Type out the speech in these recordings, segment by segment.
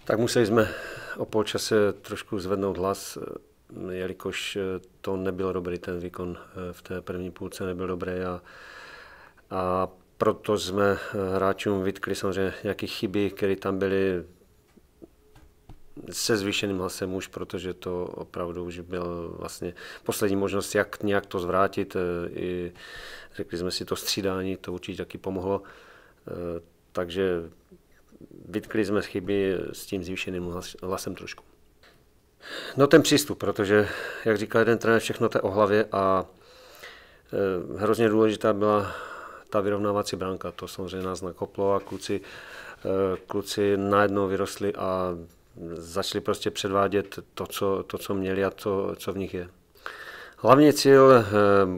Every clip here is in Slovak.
Tak museli jsme o polčase trošku zvednout hlas, jelikož to nebyl dobrý, ten výkon v té první půlce nebyl dobrý a proto jsme hráčům vytkli samozřejmě nějaké chyby, které tam byly se zvýšeným hlasem už, protože to opravdu už byl vlastně poslední možnost, jak nějak to zvrátit. I řekli jsme si to střídání, to určitě taky pomohlo. Takže vytkli jsme chyby s tím zvýšeným hlasem trošku. No ten přístup, protože, jak říkal jeden trenér, všechno to je o hlavě a hrozně důležitá byla ta vyrovnávací branka. To samozřejmě nás nakoplo a kluci najednou vyrostli a začali prostě předvádět to, co měli a co v nich je. Hlavní cíl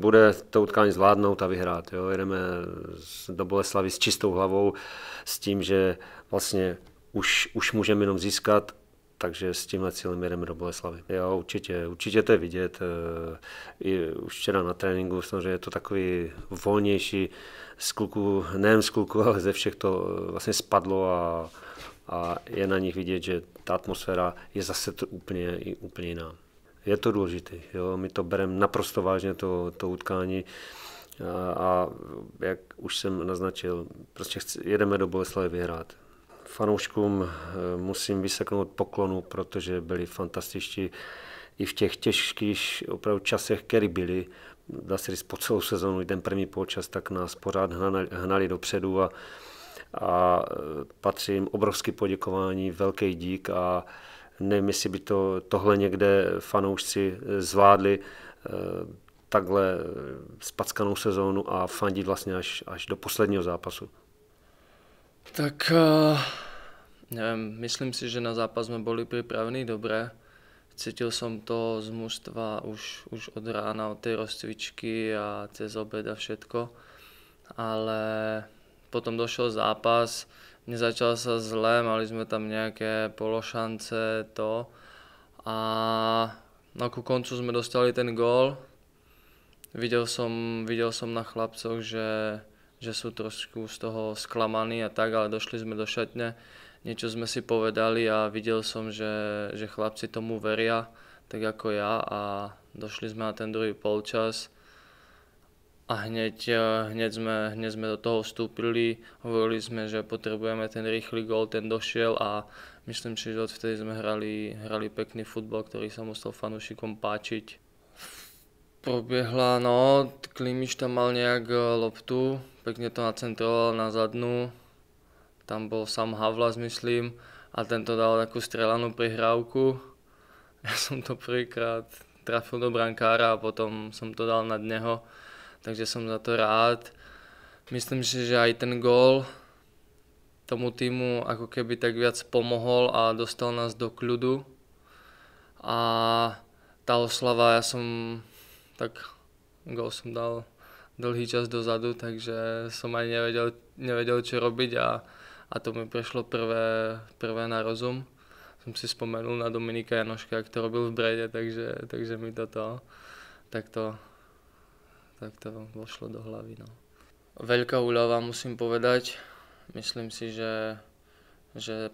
bude to utkání zvládnout a vyhrát. Jo? Jedeme do Boleslavy s čistou hlavou, s tím, že vlastně už můžeme jenom získat, takže s tímhle cílem jedeme do Boleslavy. Jo, určitě to je vidět. I už včera na tréninku samozřejmě je to takový volnější z kluků, nejen z kluků, ale ze všech to vlastně spadlo a je na nich vidět, že ta atmosféra je zase to úplně jiná. Je to důležité, jo? My to bereme naprosto vážně, to utkání a jak už jsem naznačil, prostě jedeme do Boleslavy vyhrát. Fanouškům musím vyseknout poklonu, protože byli fantastičtí i v těch těžkých opravdu časech, které byly. Dá se říct po celou sezonu, i ten první polčas, tak nás pořád hnali dopředu a patří jim obrovské poděkování, velký dík a nevím, jestli by tohle někde fanoušci zvládli takhle spackanou sezónu a fandit vlastně až do posledního zápasu. Tak neviem, myslím si, že na zápas sme boli pripravení dobre. Cítil som to z mužstva už od rána, od tej rozcvičky a cez obed a všetko. Ale potom došiel zápas, nezačal sa zle, mali sme tam nejaké pološance a no, ku koncu sme dostali ten gól. Videl som na chlapcoch, že sú trošku z toho sklamaní a tak, ale došli sme do šatne, niečo sme si povedali a videl som, že chlapci tomu veria, tak ako ja a došli sme na ten druhý polčas a hneď sme do toho vstúpili, hovorili sme, že potrebujeme ten rýchly gól, ten došiel a myslím si, že odvtedy sme hrali pekný futbal, ktorý sa musel fanúšikom páčiť. Probiehla, no, Klimiš tam mal nejak loptu, pekne to nacentroval na zadnú, tam bol sám Havlas, myslím, a tento dal takú strelanú prihrávku. Ja som to prvýkrát trafil do brankára a potom som to dal nad neho, takže som za to rád. Myslím si, že aj ten gól tomu týmu ako keby tak viac pomohol a dostal nás do kľudu. A tá oslava, tak gól som dal dlhý čas dozadu, takže som aj nevedel čo robiť a to mi prešlo prvé na rozum. Som si spomenul na Dominika Janoška, jak to robil v Brede, takže mi takto vošlo do hlavy. No. Veľká úľava, musím povedať. Myslím si, že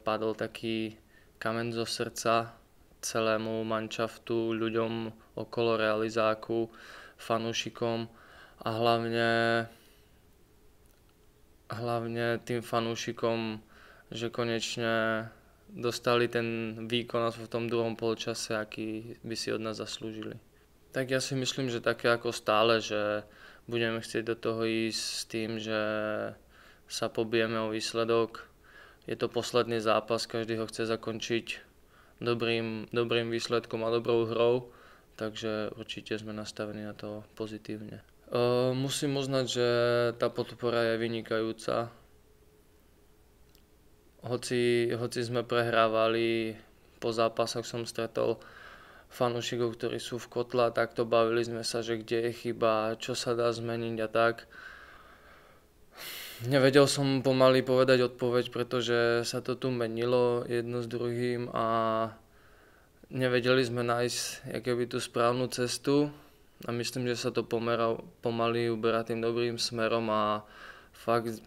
padol taký kameň zo srdca celému manšaftu, ľuďom okolo realizáku, fanúšikom a hlavne tým fanúšikom, že konečne dostali ten výkon v tom druhom polčase, aký by si od nás zaslúžili. Tak ja si myslím, že také ako stále, že budeme chcieť do toho ísť s tým, že sa pobijeme o výsledok. Je to posledný zápas, každý ho chce zakončiť dobrým výsledkom a dobrou hrou, takže určite sme nastavení na to pozitívne. Musím uznať, že tá podpora je vynikajúca. Hoci sme prehrávali, po zápasoch som stretol fanúšikov, ktorí sú v kotle a takto bavili sme sa, že kde je chyba, čo sa dá zmeniť a tak. Nevedel som pomaly povedať odpoveď, pretože sa to tu menilo jedno s druhým a nevedeli sme nájsť jakoby tú správnu cestu a myslím, že sa to pomaly uberá tým dobrým smerom a fakt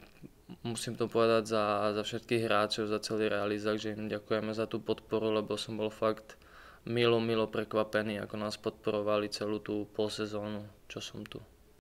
musím to povedať za všetkých hráčov, za celý realizák, že im ďakujeme za tú podporu, lebo som bol fakt milo prekvapený, ako nás podporovali celú tú polsezónu, čo som tu.